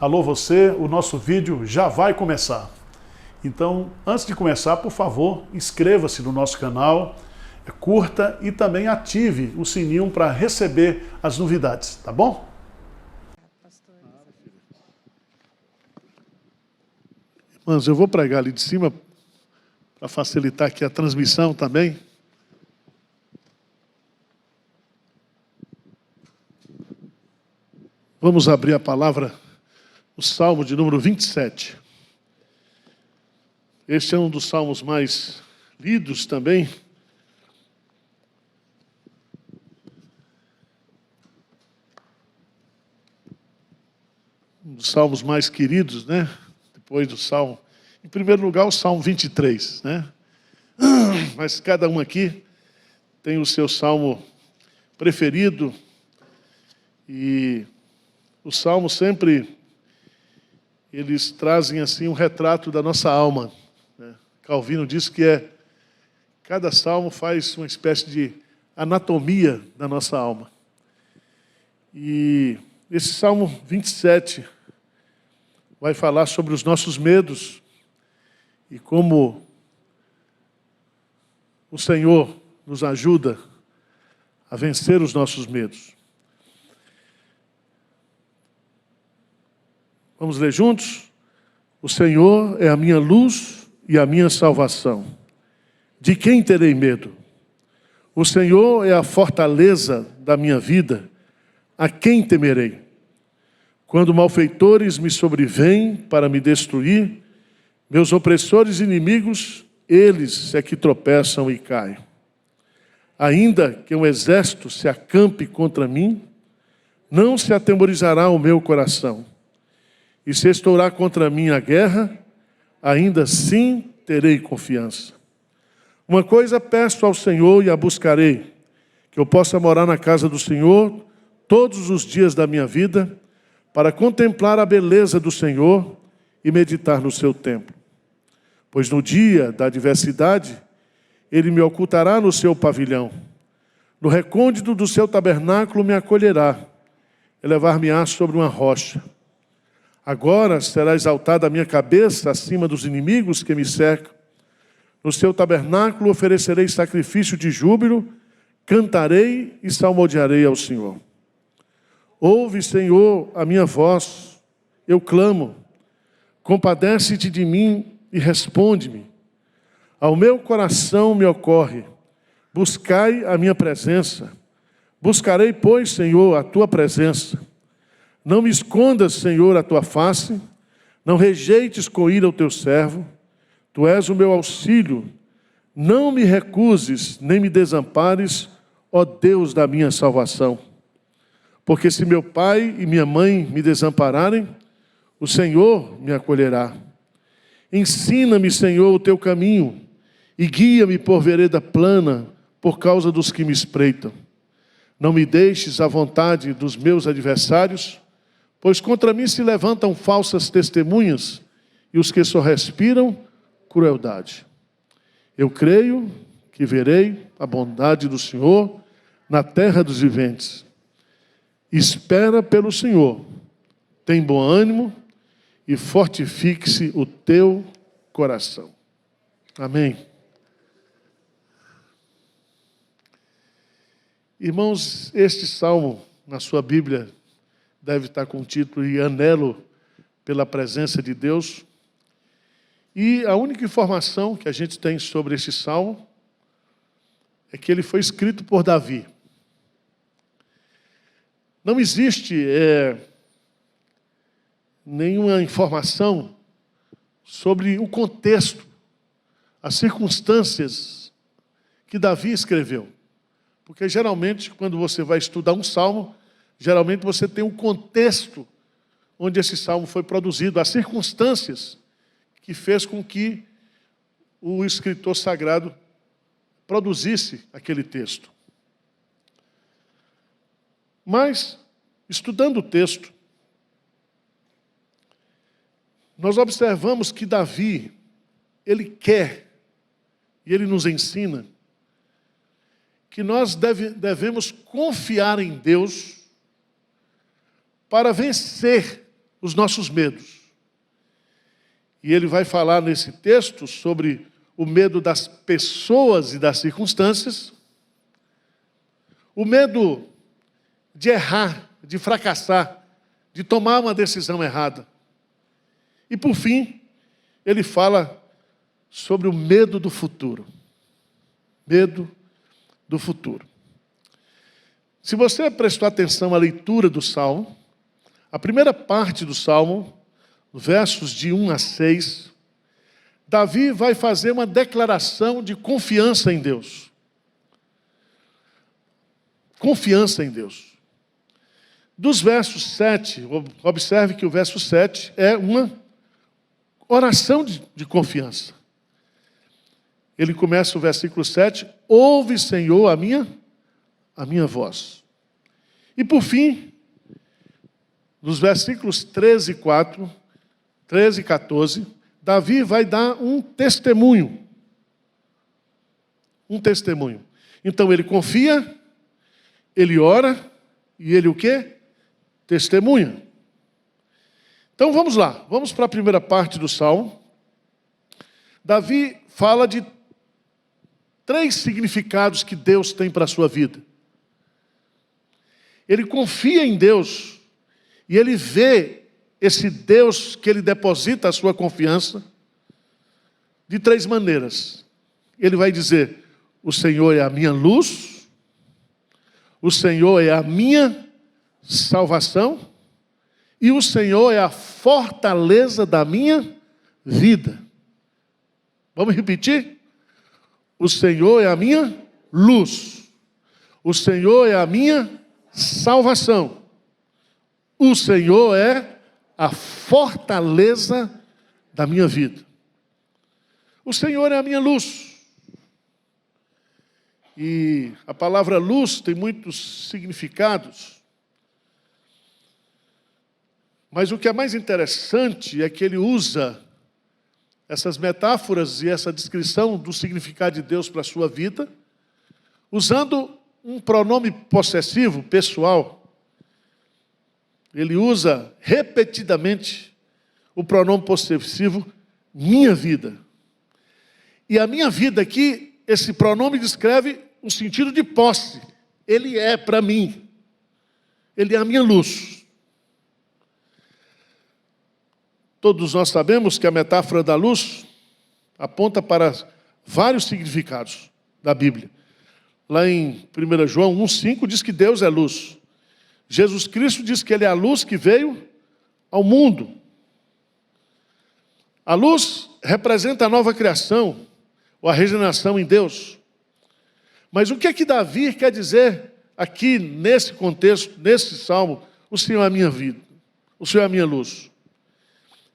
Alô você, o nosso vídeo já vai começar. Então, antes de começar, por favor, inscreva-se no nosso canal, curta e também ative o sininho para receber as novidades, tá bom? Irmãos, eu vou pregar ali de cima para facilitar aqui a transmissão também. Vamos abrir a palavra no Salmo de número 27. Este é um dos salmos mais lidos também. Um dos salmos mais queridos, né? Depois do salmo. Em primeiro lugar, o Salmo 23, né? Mas cada um aqui tem o seu salmo preferido. E os salmos sempre, eles trazem assim um retrato da nossa alma, né? Calvino diz que cada salmo faz uma espécie de anatomia da nossa alma. E esse Salmo 27 vai falar sobre os nossos medos e como o Senhor nos ajuda a vencer os nossos medos. Vamos ler juntos? O Senhor é a minha luz e a minha salvação. De quem terei medo? O Senhor é a fortaleza da minha vida. A quem temerei? Quando malfeitores me sobrevêm para me destruir, meus opressores inimigos, eles é que tropeçam e caem. Ainda que um exército se acampe contra mim, não se atemorizará o meu coração. E se estourar contra mim a guerra, ainda assim terei confiança. Uma coisa peço ao Senhor e a buscarei, que eu possa morar na casa do Senhor todos os dias da minha vida, para contemplar a beleza do Senhor e meditar no seu templo. Pois no dia da adversidade, Ele me ocultará no seu pavilhão. No recôndito do seu tabernáculo me acolherá, elevar-me-á sobre uma rocha. Agora será exaltada a minha cabeça acima dos inimigos que me cercam. No seu tabernáculo oferecerei sacrifício de júbilo, cantarei e salmodiarei ao Senhor. Ouve, Senhor, a minha voz, eu clamo. Compadece-te de mim e responde-me. Ao meu coração me ocorre, buscai a minha presença. Buscarei, pois, Senhor, a tua presença. Não me escondas, Senhor, a tua face, não rejeites com ira o teu servo. Tu és o meu auxílio, não me recuses, nem me desampares, ó Deus da minha salvação. Porque se meu pai e minha mãe me desampararem, o Senhor me acolherá. Ensina-me, Senhor, o teu caminho, e guia-me por vereda plana, por causa dos que me espreitam. Não me deixes à vontade dos meus adversários, pois contra mim se levantam falsas testemunhas, e os que só respiram crueldade. Eu creio que verei a bondade do Senhor na terra dos viventes. Espera pelo Senhor, tem bom ânimo e fortifique-se o teu coração. Amém. Irmãos, este salmo na sua Bíblia deve estar com o título "E anelo pela presença de Deus". E a única informação que a gente tem sobre este salmo é que ele foi escrito por Davi. Não existe nenhuma informação sobre o contexto, as circunstâncias que Davi escreveu. Porque geralmente, quando você vai estudar um salmo, geralmente você tem um contexto onde esse salmo foi produzido, as circunstâncias que fez com que o escritor sagrado produzisse aquele texto. Mas, estudando o texto, nós observamos que Davi, ele quer, e ele nos ensina, que nós devemos confiar em Deus para vencer os nossos medos. E ele vai falar nesse texto sobre o medo das pessoas e das circunstâncias, o medo de errar, de fracassar, de tomar uma decisão errada. E por fim, ele fala sobre o medo do futuro. Medo do futuro. Se você prestou atenção à leitura do Salmo, a primeira parte do Salmo, versos de 1 a 6, Davi vai fazer uma declaração de confiança em Deus. Confiança em Deus. Dos versos 7, observe que o verso 7 é uma oração de confiança. Ele começa o versículo 7, ouve, Senhor, a minha voz. E por fim, nos versículos 13 e 14, Davi vai dar um testemunho. Um testemunho. Então ele confia, ele ora, e ele o quê? Testemunha. Então vamos lá, vamos para a primeira parte do Salmo. Davi fala de 3 significados que Deus tem para a sua vida. Ele confia em Deus e ele vê esse Deus que ele deposita a sua confiança de 3 maneiras. Ele vai dizer, o Senhor é a minha luz, o Senhor é a minha salvação e o Senhor é a fortaleza da minha vida. Vamos repetir? O Senhor é a minha luz. O Senhor é a minha salvação. O Senhor é a fortaleza da minha vida. O Senhor é a minha luz. E a palavra luz tem muitos significados. Mas o que é mais interessante é que ele usa essas metáforas e essa descrição do significado de Deus para a sua vida, usando um pronome possessivo, pessoal. Ele usa repetidamente o pronome possessivo, minha vida. E a minha vida aqui, esse pronome descreve um sentido de posse. Ele é para mim. Ele é a minha luz. Todos nós sabemos que a metáfora da luz aponta para vários significados da Bíblia. Lá em 1 João 1,5 diz que Deus é luz. Jesus Cristo diz que Ele é a luz que veio ao mundo. A luz representa a nova criação, ou a regeneração em Deus. Mas o que é que Davi quer dizer aqui, nesse contexto, nesse salmo? O Senhor é a minha vida, o Senhor é a minha luz.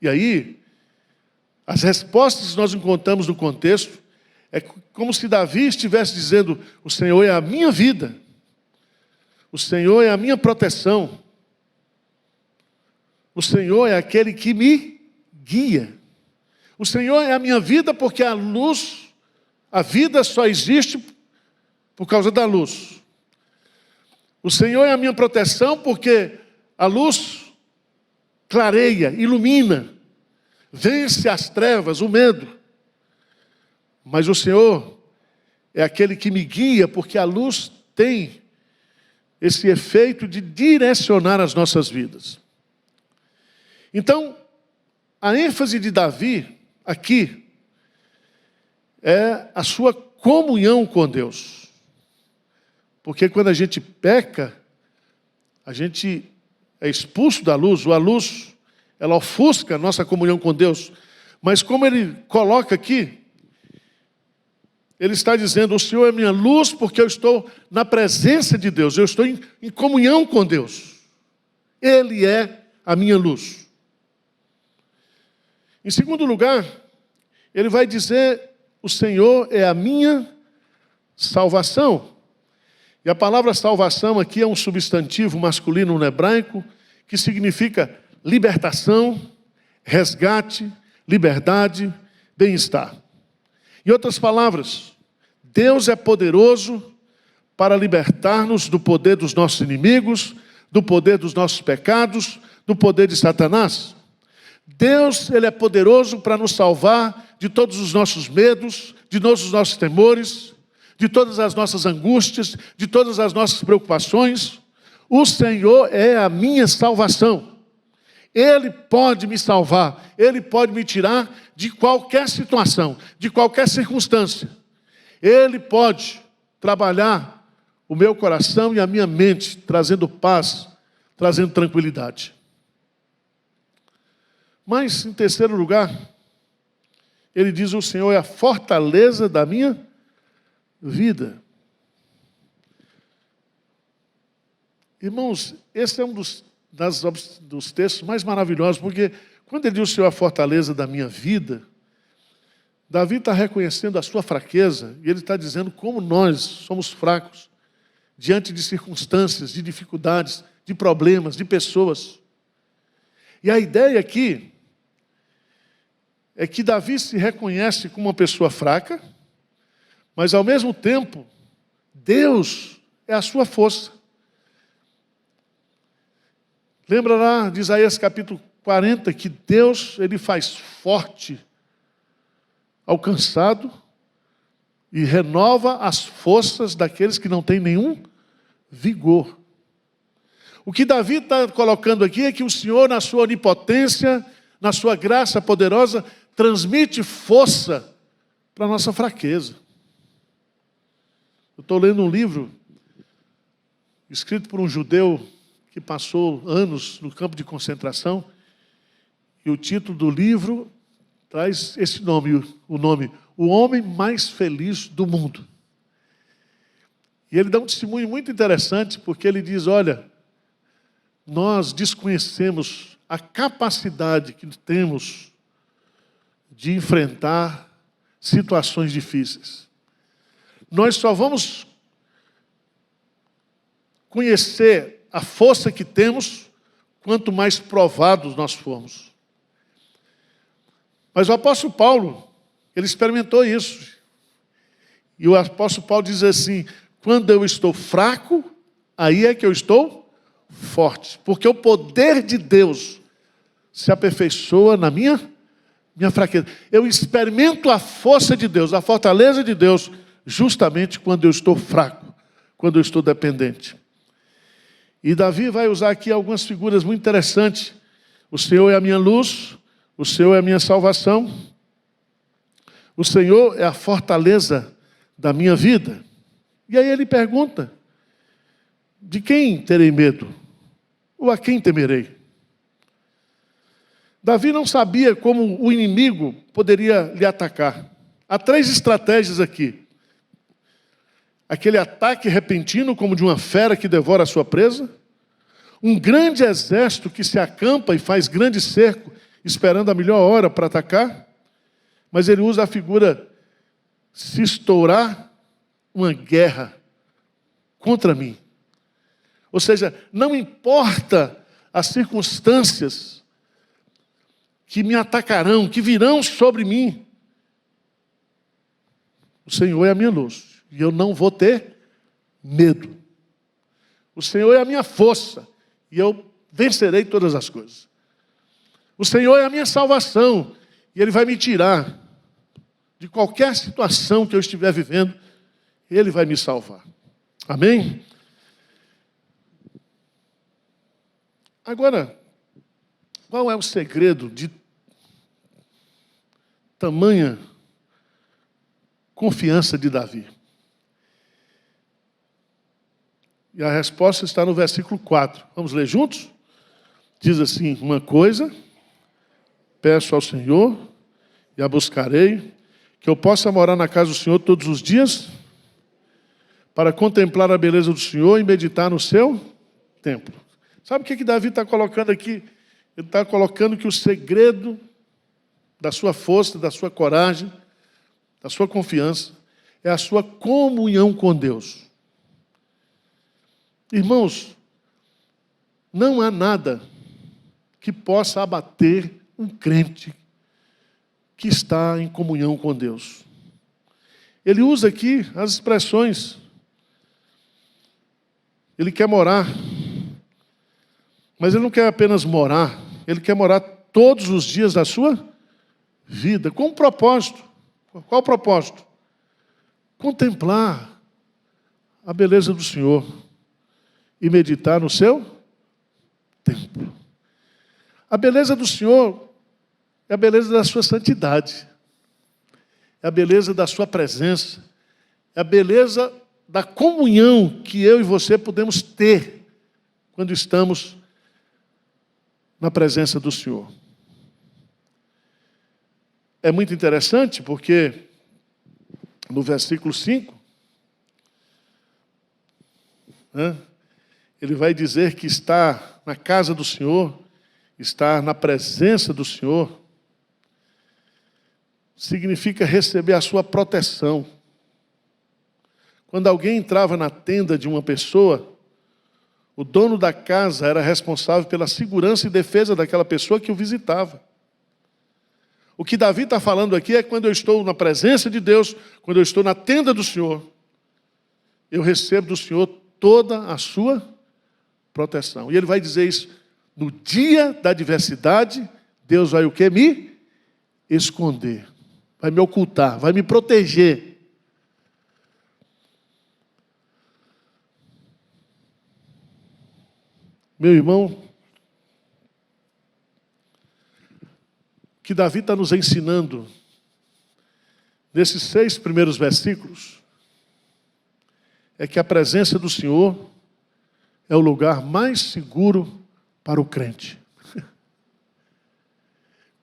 E aí, as respostas que nós encontramos no contexto, é como se Davi estivesse dizendo, o Senhor é a minha vida, o Senhor é a minha proteção, o Senhor é aquele que me guia. O Senhor é a minha vida porque a luz, a vida só existe por causa da luz. O Senhor é a minha proteção porque a luz clareia, ilumina, vence as trevas, o medo. Mas o Senhor é aquele que me guia, porque a luz tem esse efeito de direcionar as nossas vidas. Então, a ênfase de Davi aqui é a sua comunhão com Deus. Porque quando a gente peca, a gente é expulso da luz, ou a luz, ela ofusca a nossa comunhão com Deus. Mas como ele coloca aqui, ele está dizendo, o Senhor é minha luz porque eu estou na presença de Deus, eu estou em comunhão com Deus. Ele é a minha luz. Em segundo lugar, ele vai dizer, o Senhor é a minha salvação. E a palavra salvação aqui é um substantivo masculino no hebraico, que significa libertação, resgate, liberdade, bem-estar. Em outras palavras, Deus é poderoso para libertar-nos do poder dos nossos inimigos, do poder dos nossos pecados, do poder de Satanás? Deus, Ele é poderoso para nos salvar de todos os nossos medos, de todos os nossos temores, de todas as nossas angústias, de todas as nossas preocupações. O Senhor é a minha salvação. Ele pode me salvar, Ele pode me tirar de qualquer situação, de qualquer circunstância. Ele pode trabalhar o meu coração e a minha mente, trazendo paz, trazendo tranquilidade. Mas, em terceiro lugar, ele diz: o Senhor é a fortaleza da minha vida. Irmãos, esse é um dos textos mais maravilhosos, porque quando ele diz: o Senhor é a fortaleza da minha vida, Davi está reconhecendo a sua fraqueza, e ele está dizendo como nós somos fracos diante de circunstâncias, de dificuldades, de problemas, de pessoas. E a ideia aqui é que Davi se reconhece como uma pessoa fraca, mas ao mesmo tempo, Deus é a sua força. Lembra lá de Isaías capítulo 40, que Deus, Ele faz forte ao cansado e renova as forças daqueles que não têm nenhum vigor. O que Davi está colocando aqui é que o Senhor, na sua onipotência, na sua graça poderosa, transmite força para a nossa fraqueza. Eu estou lendo um livro escrito por um judeu que passou anos no campo de concentração, e o título do livro traz esse nome, o nome O Homem Mais Feliz do Mundo. E ele dá um testemunho muito interessante, porque ele diz: olha, nós desconhecemos a capacidade que temos de enfrentar situações difíceis. Nós só vamos conhecer a força que temos quanto mais provados nós formos. Mas o apóstolo Paulo, ele experimentou isso. E o apóstolo Paulo diz assim: quando eu estou fraco, aí é que eu estou forte. Porque o poder de Deus se aperfeiçoa na minha fraqueza. Eu experimento a força de Deus, a fortaleza de Deus, justamente quando eu estou fraco, quando eu estou dependente. E Davi vai usar aqui algumas figuras muito interessantes. O Senhor é a minha luz, o Senhor é a minha salvação, o Senhor é a fortaleza da minha vida. E aí ele pergunta: de quem terei medo? Ou a quem temerei? Davi não sabia como o inimigo poderia lhe atacar. Há 3 estratégias aqui. Aquele ataque repentino, como de uma fera que devora a sua presa. Um grande exército que se acampa e faz grande cerco, esperando a melhor hora para atacar. Mas ele usa a figura: se estourar uma guerra contra mim. Ou seja, não importa as circunstâncias que me atacarão, que virão sobre mim, o Senhor é a minha luz, e eu não vou ter medo. O Senhor é a minha força, e eu vencerei todas as coisas. O Senhor é a minha salvação, e Ele vai me tirar de qualquer situação que eu estiver vivendo, Ele vai me salvar. Amém? Agora, qual é o segredo de tamanha confiança de Davi? E a resposta está no versículo 4. Vamos ler juntos? Diz assim: uma coisa peço ao Senhor e a buscarei, que eu possa morar na casa do Senhor todos os dias, para contemplar a beleza do Senhor e meditar no seu templo. Sabe o que Davi está colocando aqui? Ele está colocando que o segredo da sua força, da sua coragem, da sua confiança, é a sua comunhão com Deus. Irmãos, não há nada que possa abater um crente que está em comunhão com Deus. Ele usa aqui as expressões. Ele quer morar Mas Ele não quer apenas morar, Ele quer morar todos os dias da sua vida, com um propósito. Qual o propósito? Contemplar a beleza do Senhor e meditar no seu templo. A beleza do Senhor é a beleza da sua santidade, é a beleza da sua presença, é a beleza da comunhão que eu e você podemos ter quando estamos na presença do Senhor. É muito interessante porque no versículo 5, ele vai dizer que está na casa do Senhor, estar na presença do Senhor, significa receber a sua proteção. Quando alguém entrava na tenda de uma pessoa, o dono da casa era responsável pela segurança e defesa daquela pessoa que o visitava. O que Davi está falando aqui é que quando eu estou na presença de Deus, quando eu estou na tenda do Senhor, eu recebo do Senhor toda a sua proteção. E ele vai dizer isso, no dia da adversidade, Deus vai o quê? Me esconder, vai me ocultar, vai me proteger. Meu irmão, o que Davi está nos ensinando nesses 6 primeiros versículos é que a presença do Senhor é o lugar mais seguro para o crente.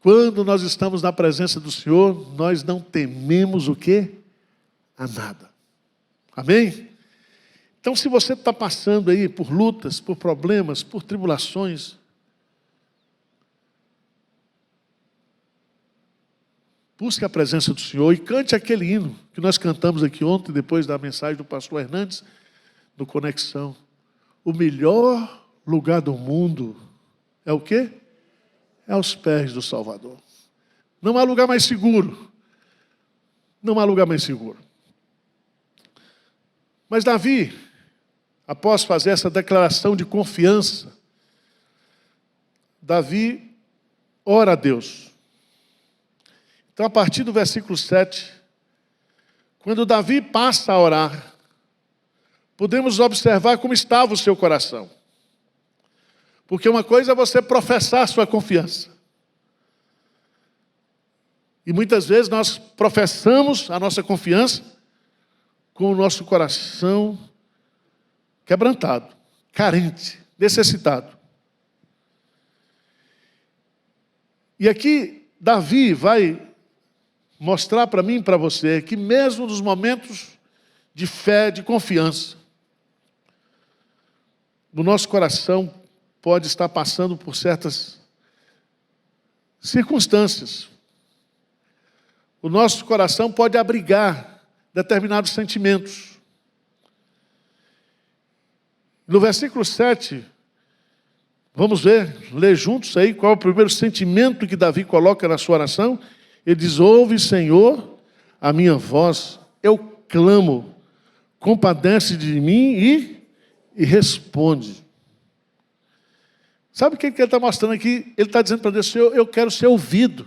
Quando nós estamos na presença do Senhor, nós não tememos o quê? A nada. Amém? Então, se você está passando aí por lutas, por problemas, por tribulações, busque a presença do Senhor e cante aquele hino que nós cantamos aqui ontem, depois da mensagem do pastor Hernandes, no Conexão. O melhor lugar do mundo é o quê? É aos pés do Salvador. Não há lugar mais seguro. Não há lugar mais seguro. Mas Davi, após fazer essa declaração de confiança, Davi ora a Deus. Então, a partir do versículo 7, quando Davi passa a orar, podemos observar como estava o seu coração. Porque uma coisa é você professar sua confiança. E muitas vezes nós professamos a nossa confiança com o nosso coração quebrantado, carente, necessitado. E aqui Davi vai mostrar para mim e para você que mesmo nos momentos de fé, de confiança, o nosso coração pode estar passando por certas circunstâncias. O nosso coração pode abrigar determinados sentimentos. No versículo 7, vamos ler juntos aí qual é o primeiro sentimento que Davi coloca na sua oração. Ele diz: ouve, Senhor, a minha voz, eu clamo, compadece de mim e responde. Sabe o que ele está mostrando aqui? Ele está dizendo para Deus: Senhor, eu quero ser ouvido.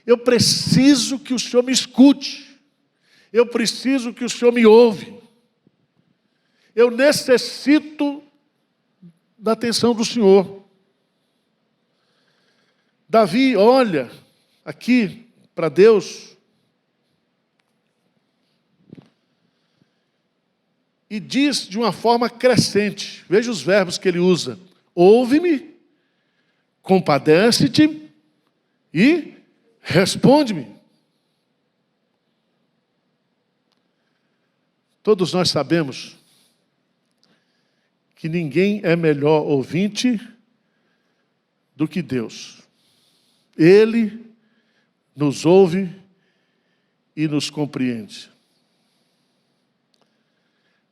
Eu preciso que o Senhor me escute. Eu preciso que o Senhor me ouve. Eu necessito da atenção do Senhor. Davi olha aqui para Deus e diz de uma forma crescente. Veja os verbos que ele usa: ouve-me, compadece-te e responde-me. Todos nós sabemos que ninguém é melhor ouvinte do que Deus. Ele nos ouve e nos compreende.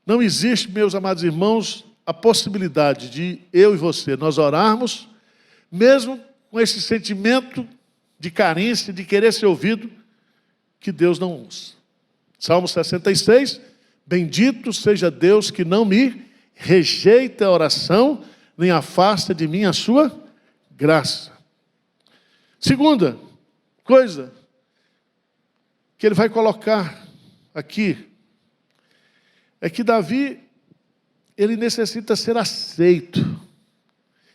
Não existe, meus amados irmãos, a possibilidade de eu e você, nós orarmos, mesmo com esse sentimento de carência, de querer ser ouvido, que Deus não usa. Salmo 66, bendito seja Deus que não me rejeita a oração, nem afasta de mim a sua graça. Segunda coisa que ele vai colocar aqui é que Davi, ele necessita ser aceito.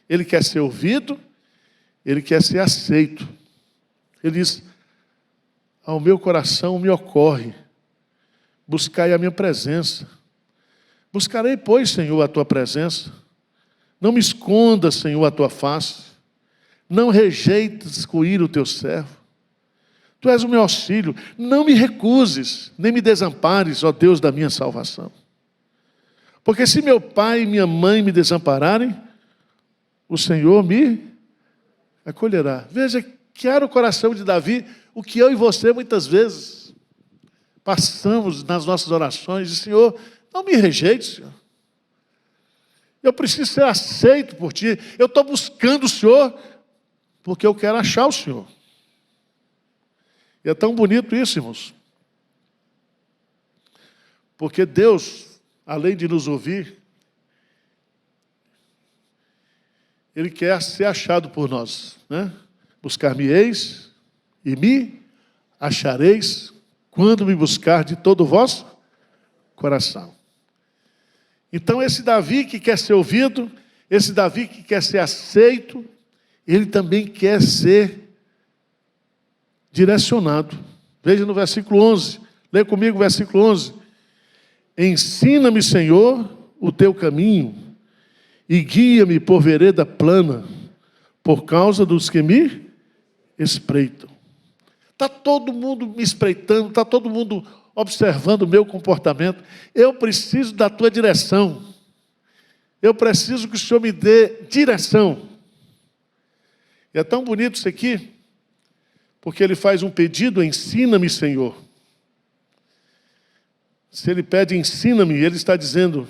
Ele quer ser ouvido, ele quer ser aceito. Ele diz: ao meu coração me ocorre, buscai a minha presença. Buscarei, pois, Senhor, a tua presença. Não me escondas, Senhor, a tua face. Não rejeites com ira o teu servo. Tu és o meu auxílio. Não me recuses, nem me desampares, ó Deus da minha salvação. Porque se meu pai e minha mãe me desampararem, o Senhor me acolherá. Veja que era o coração de Davi, o que eu e você muitas vezes passamos nas nossas orações. E Senhor, não me rejeite, Senhor. Eu preciso ser aceito por Ti. Eu estou buscando o Senhor porque eu quero achar o Senhor. E é tão bonito isso, irmãos. Porque Deus, além de nos ouvir, Ele quer ser achado por nós, né? Buscar-me-eis e me achareis quando me buscar de todo o vosso coração. Então esse Davi que quer ser ouvido, esse Davi que quer ser aceito, ele também quer ser direcionado. Veja no versículo 11, lê comigo o versículo 11. Ensina-me, Senhor, o teu caminho, e guia-me por vereda plana, por causa dos que me espreitam. Está todo mundo me espreitando, está todo mundo observando o meu comportamento. Eu preciso da tua direção. Eu preciso que o Senhor me dê direção. E é tão bonito isso aqui, porque ele faz um pedido: ensina-me, Senhor. Se ele pede ensina-me, ele está dizendo: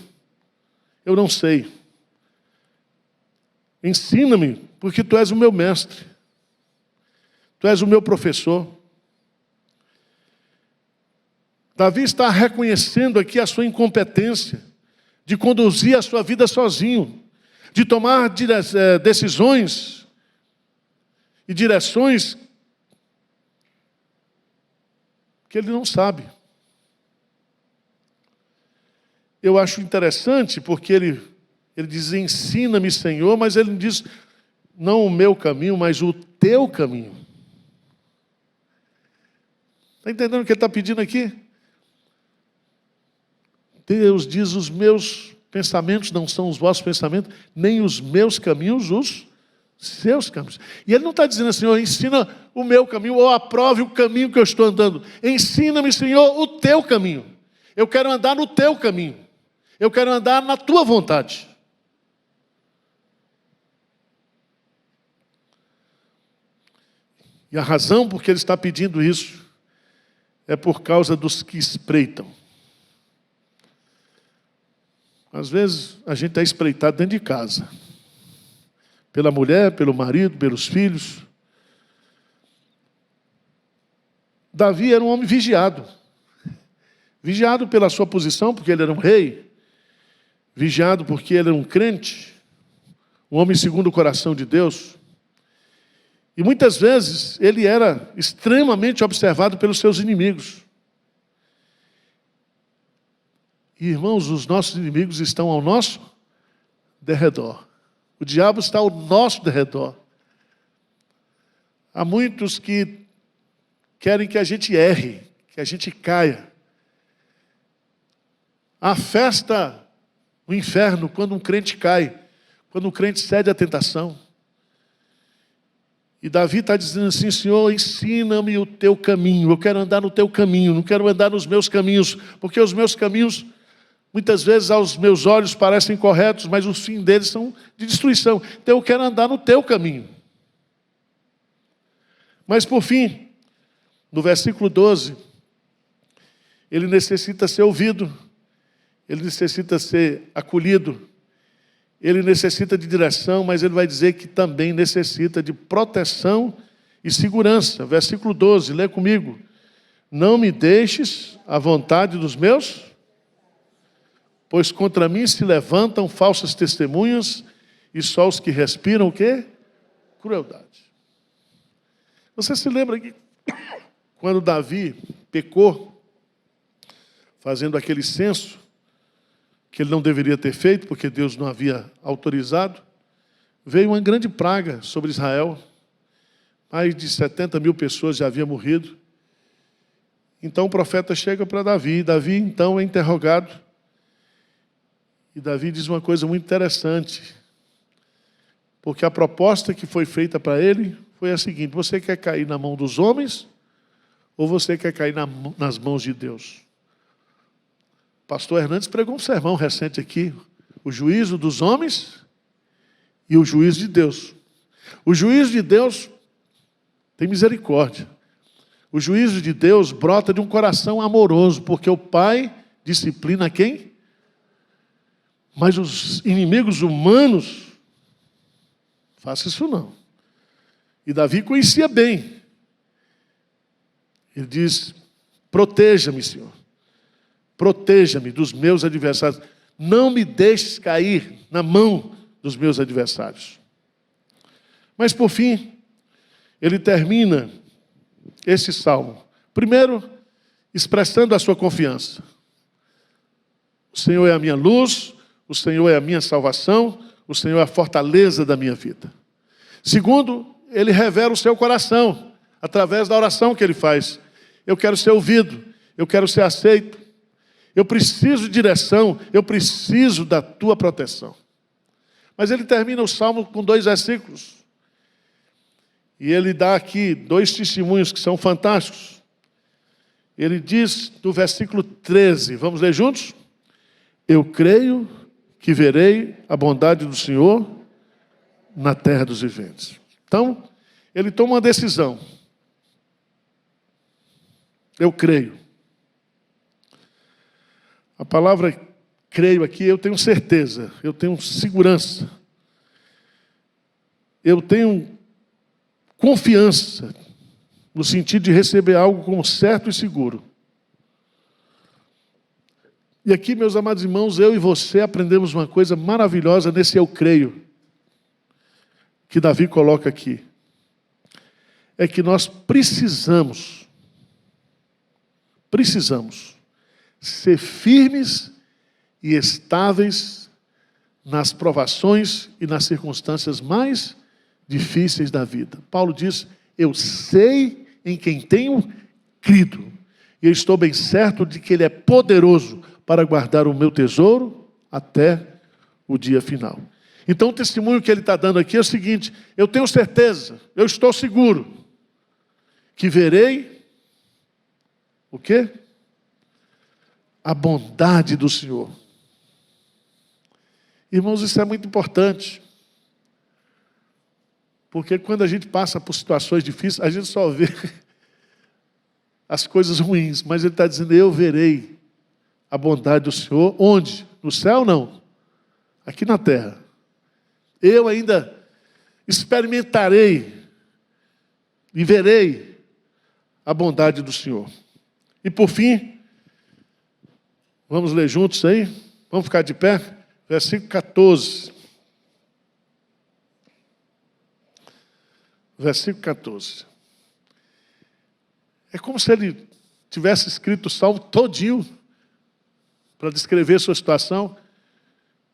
eu não sei. Ensina-me, porque tu és o meu mestre. Tu és o meu professor. Davi está reconhecendo aqui a sua incompetência de conduzir a sua vida sozinho, de tomar decisões e direções que ele não sabe. Eu acho interessante porque ele diz: ensina-me, Senhor, mas ele não diz não o meu caminho, mas o teu caminho. Está entendendo o que ele está pedindo aqui? Deus diz: os meus pensamentos não são os vossos pensamentos, nem os meus caminhos os seus caminhos. E ele não está dizendo assim: Senhor, ensina o meu caminho, ou aprove o caminho que eu estou andando. Ensina-me, Senhor, o teu caminho. Eu quero andar no teu caminho. Eu quero andar na tua vontade. E a razão por que ele está pedindo isso é por causa dos que espreitam. Às vezes a gente está espreitado dentro de casa. Pela mulher, pelo marido, pelos filhos. Davi era um homem vigiado. Vigiado pela sua posição, porque ele era um rei. Vigiado porque ele era um crente. Um homem segundo o coração de Deus. E muitas vezes ele era extremamente observado pelos seus inimigos. E, irmãos, os nossos inimigos estão ao nosso derredor. O diabo está ao nosso derredor. Há muitos que querem que a gente erre, que a gente caia. Há festa no inferno quando um crente cai, quando um crente cede à tentação. E Davi está dizendo assim: Senhor, ensina-me o teu caminho. Eu quero andar no teu caminho, não quero andar nos meus caminhos, porque os meus caminhos, muitas vezes aos meus olhos parecem corretos, mas os fins deles são de destruição. Então eu quero andar no teu caminho. Mas por fim, no versículo 12, ele necessita ser ouvido, ele necessita ser acolhido, ele necessita de direção, mas ele vai dizer que também necessita de proteção e segurança. Versículo 12, lê comigo. Não me deixes à vontade dos meus, pois contra mim se levantam falsas testemunhas e só os que respiram o quê? Crueldade. Você se lembra que quando Davi pecou, fazendo aquele censo, que ele não deveria ter feito, porque Deus não havia autorizado, veio uma grande praga sobre Israel. Mais de 70 mil pessoas já haviam morrido. Então o profeta chega para Davi. Davi, então, é interrogado. E Davi diz uma coisa muito interessante. Porque a proposta que foi feita para ele foi a seguinte: você quer cair na mão dos homens ou você quer cair nas mãos de Deus? O pastor Hernandes pregou um sermão recente aqui. O juízo dos homens e o juízo de Deus. O juízo de Deus tem misericórdia. O juízo de Deus brota de um coração amoroso, porque o Pai disciplina quem? Mas os inimigos humanos, faça isso não. E Davi conhecia bem. Ele diz: proteja-me, Senhor. Proteja-me dos meus adversários. Não me deixes cair na mão dos meus adversários. Mas por fim, ele termina esse salmo, primeiro, expressando a sua confiança. O Senhor é a minha luz, o Senhor é a minha salvação, o Senhor é a fortaleza da minha vida. Segundo, ele revela o seu coração, através da oração que ele faz. Eu quero ser ouvido, eu quero ser aceito, eu preciso de direção, eu preciso da tua proteção. Mas ele termina o salmo com 2 versículos. E ele dá aqui 2 testemunhos que são fantásticos. Ele diz no versículo 13, vamos ler juntos? Eu creio que verei a bondade do Senhor na terra dos viventes. Então, ele toma uma decisão. Eu creio. A palavra creio aqui, eu tenho certeza, eu tenho segurança. Eu tenho confiança, no sentido de receber algo como certo e seguro. E aqui, meus amados irmãos, eu e você aprendemos uma coisa maravilhosa nesse eu creio, que Davi coloca aqui. É que nós precisamos ser firmes e estáveis nas provações e nas circunstâncias mais difíceis da vida. Paulo diz: eu sei em quem tenho crido, e eu estou bem certo de que Ele é poderoso para guardar o meu tesouro até o dia final. Então o testemunho que ele está dando aqui é o seguinte: eu tenho certeza, eu estou seguro, que verei o quê? A bondade do Senhor. Irmãos, isso é muito importante. Porque quando a gente passa por situações difíceis, a gente só vê as coisas ruins. Mas ele está dizendo: eu verei a bondade do Senhor. Onde? No céu, não. Aqui na terra. Eu ainda experimentarei e verei a bondade do Senhor. E por fim, vamos ler juntos aí? Vamos ficar de pé? Versículo 14. Versículo 14. É como se ele tivesse escrito o salmo todinho para descrever a sua situação.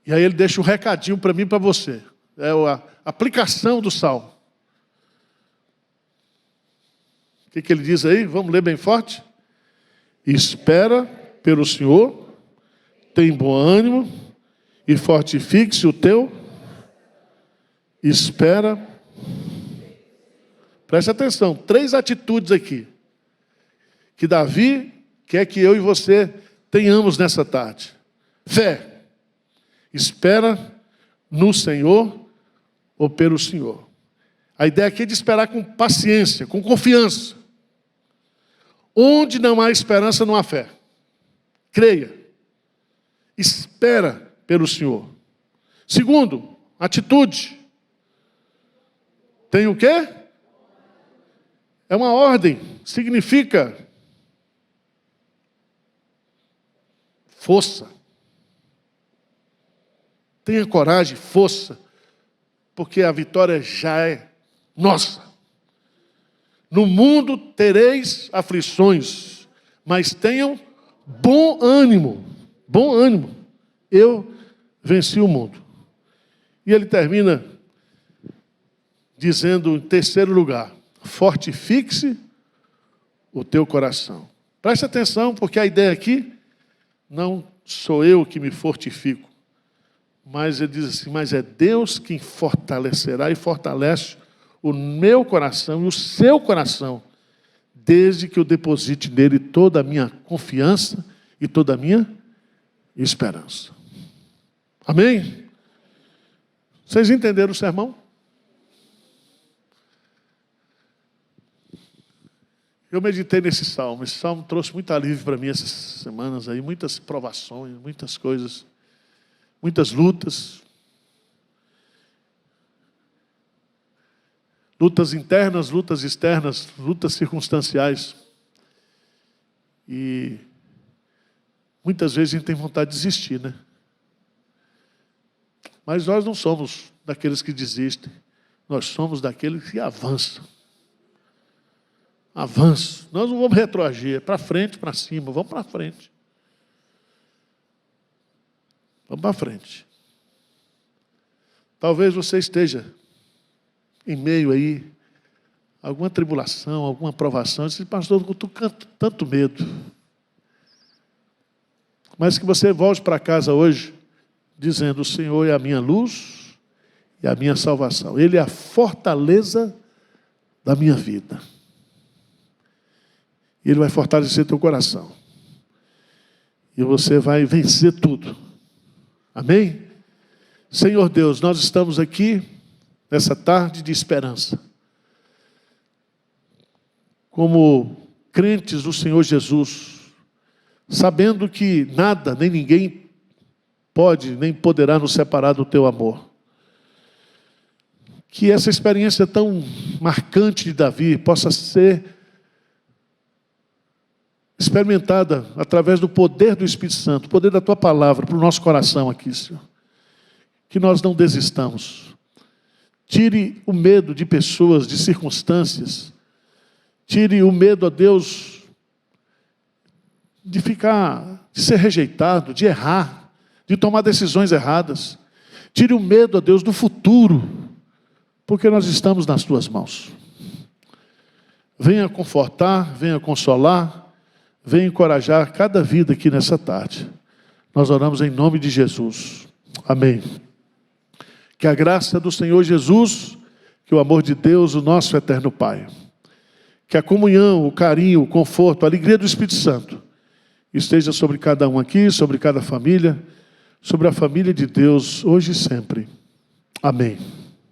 E aí ele deixa um recadinho para mim e para você. É a aplicação do salmo. O que ele diz aí? Vamos ler bem forte? Espera pelo Senhor, tem bom ânimo e fortifique-se o teu. Espera. Preste atenção, 3 atitudes aqui, que Davi quer que eu e você tenhamos nessa tarde. Fé, espera no Senhor ou pelo Senhor. A ideia aqui é de esperar com paciência, com confiança. Onde não há esperança, não há fé. Creia, espera pelo Senhor. Segundo, atitude. Tem o quê? É uma ordem, significa força. Tenha coragem, força, porque a vitória já é nossa. No mundo tereis aflições, mas tenham bom ânimo. Bom ânimo. Eu venci o mundo. E ele termina dizendo, em terceiro lugar, fortifique-se o teu coração. Preste atenção, porque a ideia aqui não sou eu que me fortifico, mas ele diz assim, mas é Deus quem fortalecerá e fortalece o meu coração e o seu coração, desde que eu deposite nele toda a minha confiança e toda a minha esperança. Amém? Vocês entenderam o sermão? Eu meditei nesse salmo. Esse salmo trouxe muito alívio para mim essas semanas aí, muitas provações, muitas coisas, muitas lutas. Lutas internas, lutas externas, lutas circunstanciais. E muitas vezes a gente tem vontade de desistir, né? Mas nós não somos daqueles que desistem. Nós somos daqueles que avançam. Avanço. Nós não vamos retroagir, é para frente, para cima, vamos para frente. Vamos para frente. Talvez você esteja em meio aí, alguma tribulação, alguma provação. Você diz, pastor, eu estou com tanto medo. Mas que você volte para casa hoje, dizendo, o Senhor é a minha luz e a minha salvação. Ele é a fortaleza da minha vida. E Ele vai fortalecer teu coração. E você vai vencer tudo. Amém? Senhor Deus, nós estamos aqui nessa tarde de esperança. Como crentes do Senhor Jesus, sabendo que nada, nem ninguém pode, nem poderá nos separar do teu amor. Que essa experiência tão marcante de Davi possa ser experimentada através do poder do Espírito Santo, o poder da Tua Palavra para o nosso coração aqui, Senhor. Que nós não desistamos. Tire o medo de pessoas, de circunstâncias. Tire o medo, ó Deus, de ser rejeitado, de errar, de tomar decisões erradas. Tire o medo, ó Deus, do futuro, porque nós estamos nas Tuas mãos. Venha confortar, venha consolar, venha encorajar cada vida aqui nessa tarde. Nós oramos em nome de Jesus. Amém. Que a graça do Senhor Jesus, que o amor de Deus, o nosso eterno Pai, que a comunhão, o carinho, o conforto, a alegria do Espírito Santo esteja sobre cada um aqui, sobre cada família, sobre a família de Deus, hoje e sempre. Amém.